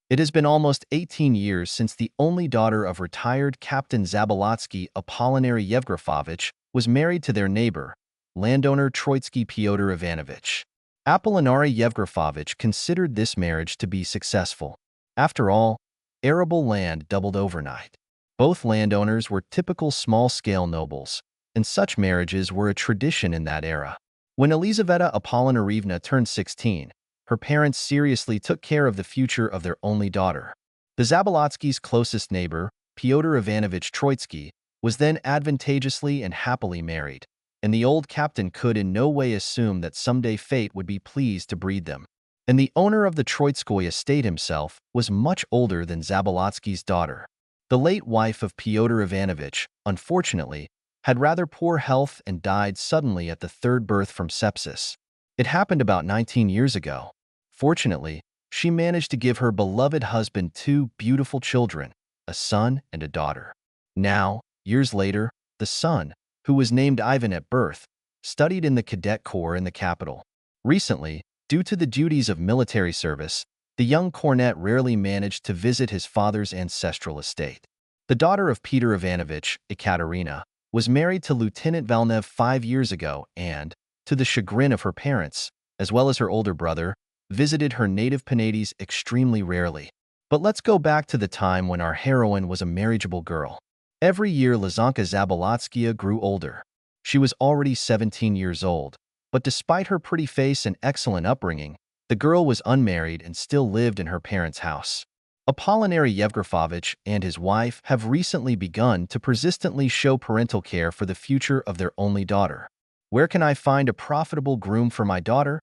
It has been almost 18 years since the only daughter of retired Captain Zabolotsky Apolinary Yevgrafovich was married to their neighbor, landowner Troitsky Pyotr Ivanovich. Apolinary Yevgrafovich considered this marriage to be successful. After all, arable land doubled overnight. Both landowners were typical small-scale nobles, and such marriages were a tradition in that era. When Elizaveta Apollinaryevna turned 16, her parents seriously took care of the future of their only daughter. The Zabolotskys' closest neighbor, Pyotr Ivanovich Troitsky, was then advantageously and happily married, and the old captain could in no way assume that someday fate would be pleased to breed them. And the owner of the Troitskoy estate himself was much older than Zabolotsky's daughter. The late wife of Pyotr Ivanovich, unfortunately, had rather poor health and died suddenly at the third birth from sepsis. It happened about 19 years ago. Fortunately, she managed to give her beloved husband two beautiful children, a son and a daughter. Now, years later, the son, who was named Ivan at birth, studied in the cadet corps in the capital. Recently, due to the duties of military service, the young cornet rarely managed to visit his father's ancestral estate. The daughter of Peter Ivanovich, Ekaterina, was married to Lieutenant Valnev 5 years ago and, to the chagrin of her parents, as well as her older brother, visited her native Penades extremely rarely. But let's go back to the time when our heroine was a marriageable girl. Every year Lizanka Zabolotskaya grew older. She was already 17 years old, but despite her pretty face and excellent upbringing, the girl was unmarried and still lived in her parents' house. Apolinary Yevgrafovich and his wife have recently begun to persistently show parental care for the future of their only daughter. Where can I find a profitable groom for my daughter?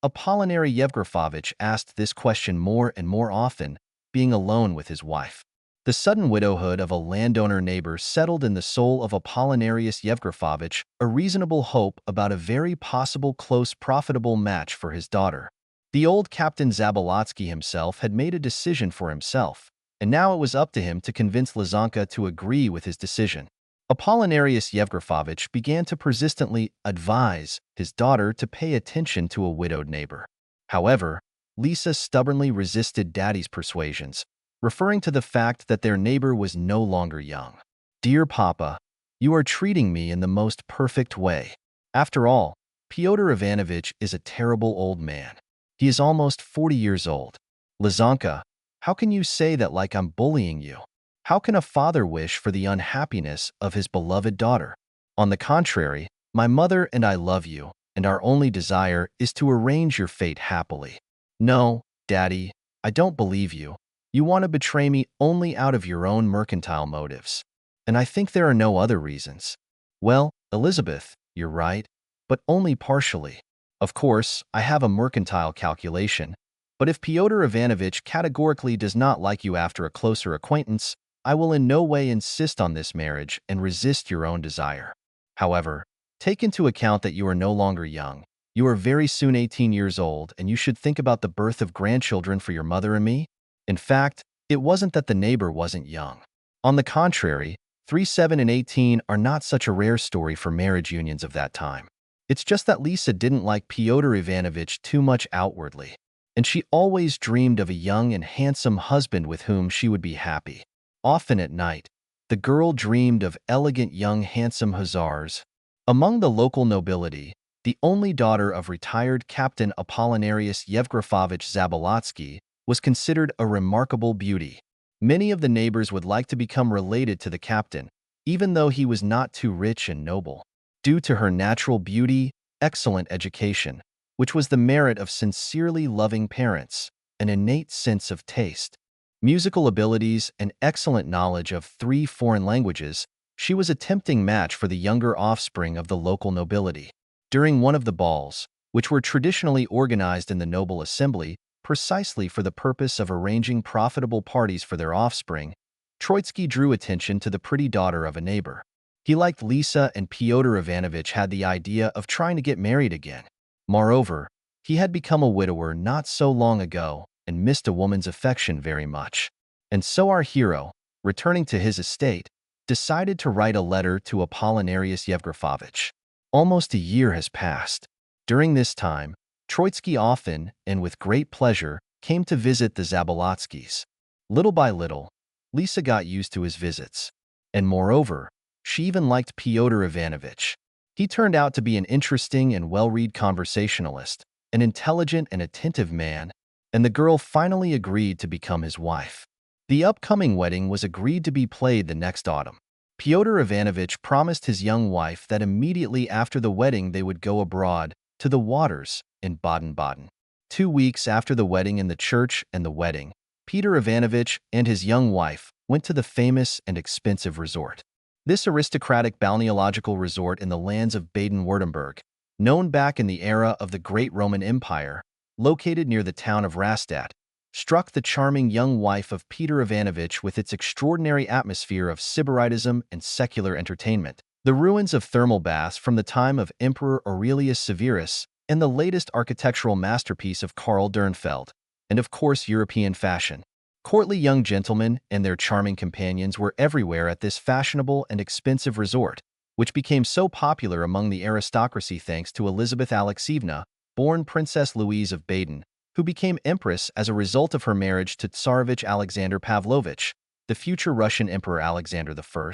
Apolinary Yevgrafovich asked this question more and more often, being alone with his wife. The sudden widowhood of a landowner neighbor settled in the soul of Apollinarius Yevgrafovich a reasonable hope about a very possible close profitable match for his daughter. The old Captain Zabolotsky himself had made a decision for himself, and now it was up to him to convince Lizanka to agree with his decision. Apollinarius Yevgrafovich began to persistently advise his daughter to pay attention to a widowed neighbor. However, Lisa stubbornly resisted Daddy's persuasions, referring to the fact that their neighbor was no longer young. "Dear Papa, you are treating me in the most perfect way. After all, Pyotr Ivanovich is a terrible old man. He is almost 40 years old. Lizanka, how can you say that like I'm bullying you? How can a father wish for the unhappiness of his beloved daughter? On the contrary, my mother and I love you, and our only desire is to arrange your fate happily." "No, Daddy, I don't believe you. You want to betray me only out of your own mercantile motives. And I think there are no other reasons." "Well, Elizabeth, you're right, but only partially. Of course, I have a mercantile calculation, but if Pyotr Ivanovich categorically does not like you after a closer acquaintance, I will in no way insist on this marriage and resist your own desire. However, take into account that you are no longer young. You are very soon 18 years old, and you should think about the birth of grandchildren for your mother and me." In fact, it wasn't that the neighbor wasn't young. On the contrary, 3, 7, and 18 are not such a rare story for marriage unions of that time. It's just that Lisa didn't like Pyotr Ivanovich too much outwardly, and she always dreamed of a young and handsome husband with whom she would be happy. Often at night, the girl dreamed of elegant young handsome hussars. Among the local nobility, the only daughter of retired Captain Apollinarius Yevgrafovich Zabolotsky was considered a remarkable beauty. Many of the neighbors would like to become related to the captain, even though he was not too rich and noble. Due to her natural beauty, excellent education, which was the merit of sincerely loving parents, an innate sense of taste, musical abilities, and excellent knowledge of 3 foreign languages, she was a tempting match for the younger offspring of the local nobility. During one of the balls, which were traditionally organized in the noble assembly precisely for the purpose of arranging profitable parties for their offspring, Troitsky drew attention to the pretty daughter of a neighbor. He liked Lisa, and Pyotr Ivanovich had the idea of trying to get married again. Moreover, he had become a widower not so long ago and missed a woman's affection very much. And so our hero, returning to his estate, decided to write a letter to Apollinarius Yevgrafovich. Almost a year has passed. During this time, Troitsky often, and with great pleasure, came to visit the Zabolotskis. Little by little, Lisa got used to his visits. And moreover, she even liked Pyotr Ivanovich. He turned out to be an interesting and well-read conversationalist, an intelligent and attentive man, and the girl finally agreed to become his wife. The upcoming wedding was agreed to be played the next autumn. Pyotr Ivanovich promised his young wife that immediately after the wedding they would go abroad to the waters in Baden-Baden. 2 weeks after the wedding in the church and the wedding, Peter Ivanovich and his young wife went to the famous and expensive resort. This aristocratic balneological resort in the lands of Baden-Württemberg, known back in the era of the Great Roman Empire, located near the town of Rastatt, struck the charming young wife of Peter Ivanovich with its extraordinary atmosphere of sybaritism and secular entertainment. The ruins of thermal baths from the time of Emperor Aurelius Severus and the latest architectural masterpiece of Karl Dernfeld, and of course European fashion. Courtly young gentlemen and their charming companions were everywhere at this fashionable and expensive resort, which became so popular among the aristocracy thanks to Elizabeth Alexeyevna, born Princess Louise of Baden, who became empress as a result of her marriage to Tsarevich Alexander Pavlovich, the future Russian Emperor Alexander I.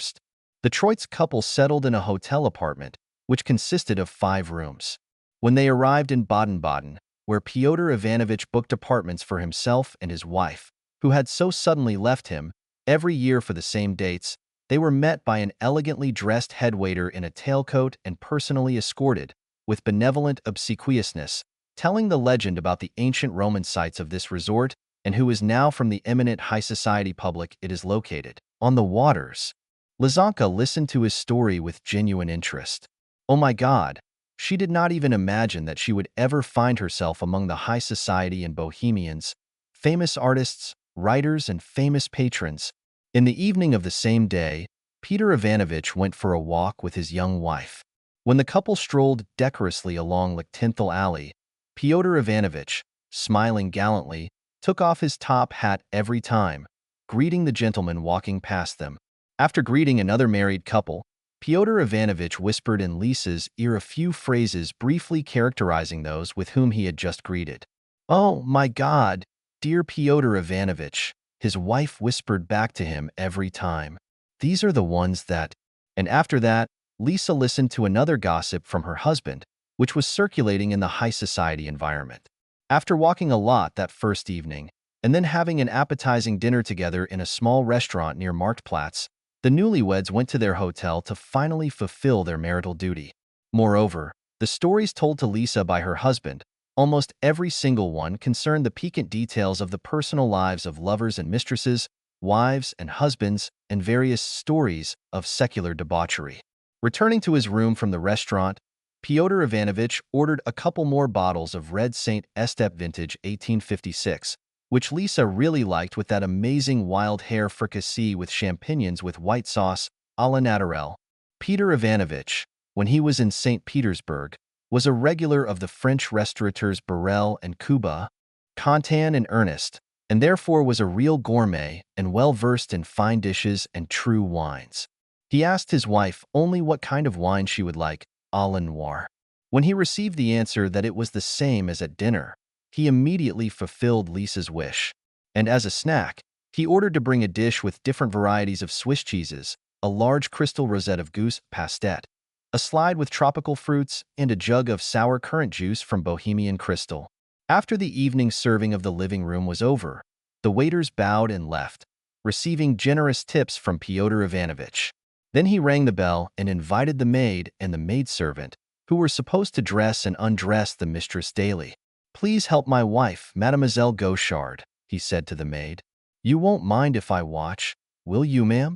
The Troitsk couple settled in a hotel apartment, which consisted of 5 rooms. When they arrived in Baden-Baden, where Pyotr Ivanovich booked apartments for himself and his wife, who had so suddenly left him, every year for the same dates, they were met by an elegantly dressed headwaiter in a tailcoat and personally escorted, with benevolent obsequiousness, telling the legend about the ancient Roman sites of this resort and who is now from the eminent high society public it is located. On the waters. Lizanka listened to his story with genuine interest. Oh my God, she did not even imagine that she would ever find herself among the high society and bohemians, famous artists, writers, and famous patrons. In the evening of the same day, Peter Ivanovich went for a walk with his young wife. When the couple strolled decorously along Lichtenthal Alley, Pyotr Ivanovich, smiling gallantly, took off his top hat every time, greeting the gentleman walking past them. After greeting another married couple, Pyotr Ivanovich whispered in Lisa's ear a few phrases briefly characterizing those with whom he had just greeted. "Oh, my God, dear Pyotr Ivanovich," his wife whispered back to him every time. "These are the ones that—" And after that, Lisa listened to another gossip from her husband, which was circulating in the high society environment. After walking a lot that first evening, and then having an appetizing dinner together in a small restaurant near Marktplatz, the newlyweds went to their hotel to finally fulfill their marital duty. Moreover, the stories told to Lisa by her husband, almost every single one concerned the piquant details of the personal lives of lovers and mistresses, wives and husbands, and various stories of secular debauchery. Returning to his room from the restaurant, Pyotr Ivanovich ordered a couple more bottles of Red Saint Estep Vintage 1856, which Lisa really liked, with that amazing wild hare fricassee with champignons with white sauce, à la naturelle. Peter Ivanovich, when he was in St. Petersburg, was a regular of the French restaurateurs Borel and Cuba, Contan and Ernest, and therefore was a real gourmet and well-versed in fine dishes and true wines. He asked his wife only what kind of wine she would like, à la noir. When he received the answer that it was the same as at dinner, he immediately fulfilled Lisa's wish, and as a snack, he ordered to bring a dish with different varieties of Swiss cheeses, a large crystal rosette of goose pastet, a slide with tropical fruits, and a jug of sour currant juice from Bohemian Crystal. After the evening serving of the living room was over, the waiters bowed and left, receiving generous tips from Pyotr Ivanovich. Then he rang the bell and invited the maid and the maidservant, who were supposed to dress and undress the mistress daily. "Please help my wife, Mademoiselle Gauchard," he said to the maid. "You won't mind if I watch, will you, ma'am?"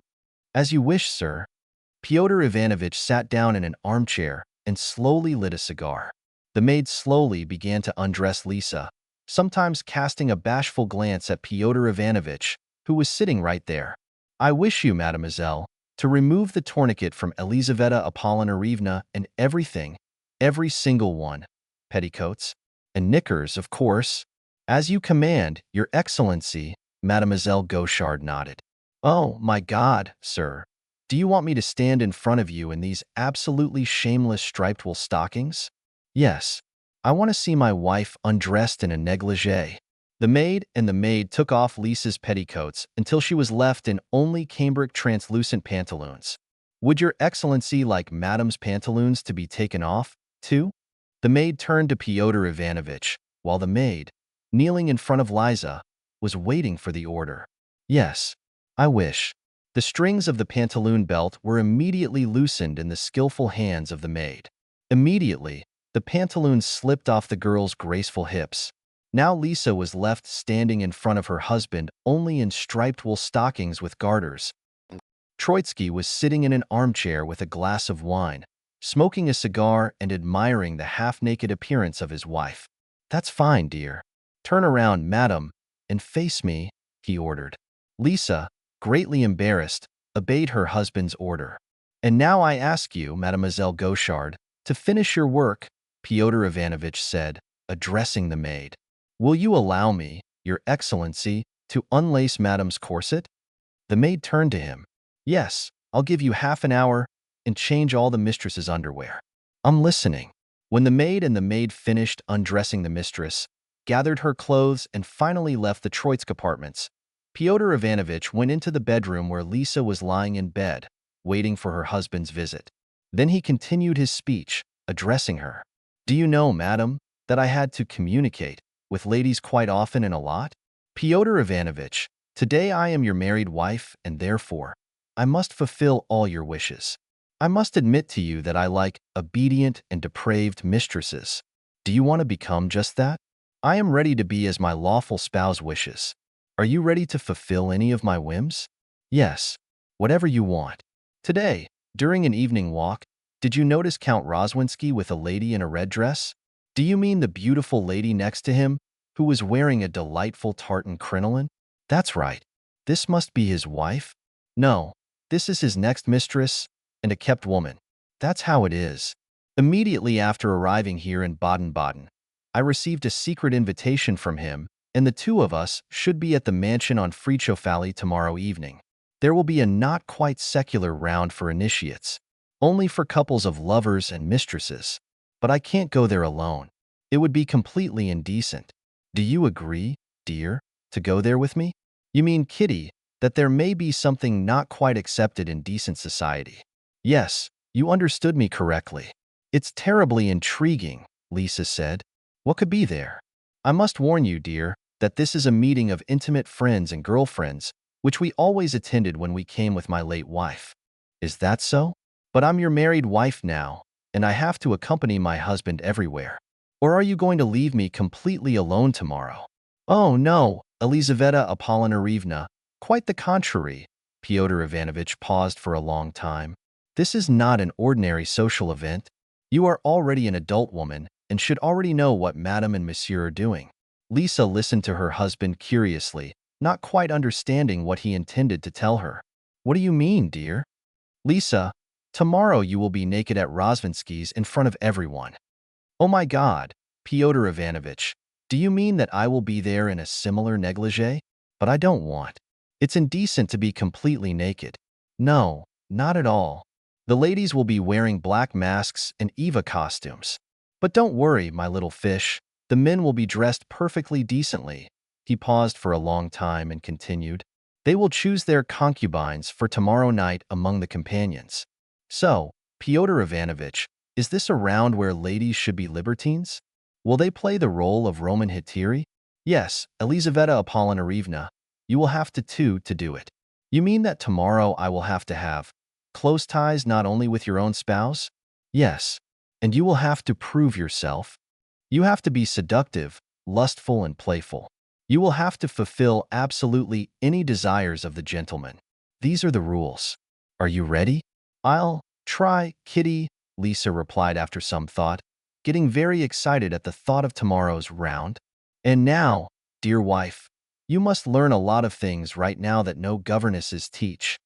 "As you wish, sir." Pyotr Ivanovich sat down in an armchair and slowly lit a cigar. The maid slowly began to undress Lisa, sometimes casting a bashful glance at Pyotr Ivanovich, who was sitting right there. "I wish you, mademoiselle, to remove the tourniquet from Elizaveta Apollinaryevna and everything, every single one, petticoats, and knickers, of course." "As you command, Your Excellency," Mademoiselle Gauchard nodded. "Oh, my God, sir. Do you want me to stand in front of you in these absolutely shameless striped wool stockings?" "Yes. I want to see my wife undressed in a negligee." The maid took off Lisa's petticoats until she was left in only cambric translucent pantaloons. Would your excellency like madam's pantaloons to be taken off, too? The maid turned to Pyotr Ivanovich, while the maid, kneeling in front of Liza, was waiting for the order. Yes, I wish. The strings of the pantaloon belt were immediately loosened in the skillful hands of the maid. Immediately, the pantaloons slipped off the girl's graceful hips. Now Lisa was left standing in front of her husband only in striped wool stockings with garters. Troitsky was sitting in an armchair with a glass of wine, smoking a cigar and admiring the half-naked appearance of his wife. "That's fine, dear. Turn around, madam, and face me," he ordered. Lisa, greatly embarrassed, obeyed her husband's order. "And now I ask you, Mademoiselle Gauchard, to finish your work," Pyotr Ivanovich said, addressing the maid. "Will you allow me, Your Excellency, to unlace Madame's corset?" The maid turned to him. "Yes, I'll give you half an hour and change all the mistress's underwear." "I'm listening." When the maid finished undressing the mistress, gathered her clothes, and finally left the Troitsk apartments, Pyotr Ivanovich went into the bedroom where Lisa was lying in bed, waiting for her husband's visit. Then he continued his speech, addressing her. "Do you know, madam, that I had to communicate with ladies quite often and a lot? Pyotr Ivanovich, today I am your married wife, and therefore, I must fulfill all your wishes. I must admit to you that I like obedient and depraved mistresses. Do you want to become just that? I am ready to be as my lawful spouse wishes. Are you ready to fulfill any of my whims? Yes, whatever you want. Today, during an evening walk, did you notice Count Rozwinsky with a lady in a red dress? Do you mean the beautiful lady next to him, who was wearing a delightful tartan crinoline? That's right. This must be his wife? No, this is his next mistress, and a kept woman. That's how it is. Immediately after arriving here in Baden-Baden, I received a secret invitation from him, and the two of us should be at the mansion on Fritschow tomorrow evening. There will be a not quite secular round for initiates, only for couples of lovers and mistresses. But I can't go there alone. It would be completely indecent. Do you agree, dear, to go there with me? You mean, Kitty, that there may be something not quite accepted in decent society. Yes, you understood me correctly. It's terribly intriguing, Lisa said. What could be there? I must warn you, dear, that this is a meeting of intimate friends and girlfriends, which we always attended when we came with my late wife. Is that so? But I'm your married wife now, and I have to accompany my husband everywhere. Or are you going to leave me completely alone tomorrow? Oh, no, Elizaveta Apollinaryevna, quite the contrary. Pyotr Ivanovich paused for a long time. This is not an ordinary social event. You are already an adult woman and should already know what Madame and Monsieur are doing. Lisa listened to her husband curiously, not quite understanding what he intended to tell her. What do you mean, dear? Lisa, tomorrow you will be naked at Rozvinsky's in front of everyone. Oh my God, Pyotr Ivanovich, do you mean that I will be there in a similar negligee? But I don't want. It's indecent to be completely naked. No, not at all. The ladies will be wearing black masks and Eva costumes. But don't worry, my little fish, the men will be dressed perfectly decently. He paused for a long time and continued. They will choose their concubines for tomorrow night among the companions. So, Pyotr Ivanovich, is this a round where ladies should be libertines? Will they play the role of Roman hetairæ? Yes, Elizaveta Apollinaryevna, you will have to do it. You mean that tomorrow I will have to have close ties not only with your own spouse? Yes, and you will have to prove yourself. You have to be seductive, lustful, and playful. You will have to fulfill absolutely any desires of the gentleman. These are the rules. Are you ready? I'll try, Kitty, Lisa replied after some thought, getting very excited at the thought of tomorrow's round. And now, dear wife, you must learn a lot of things right now that no governesses teach.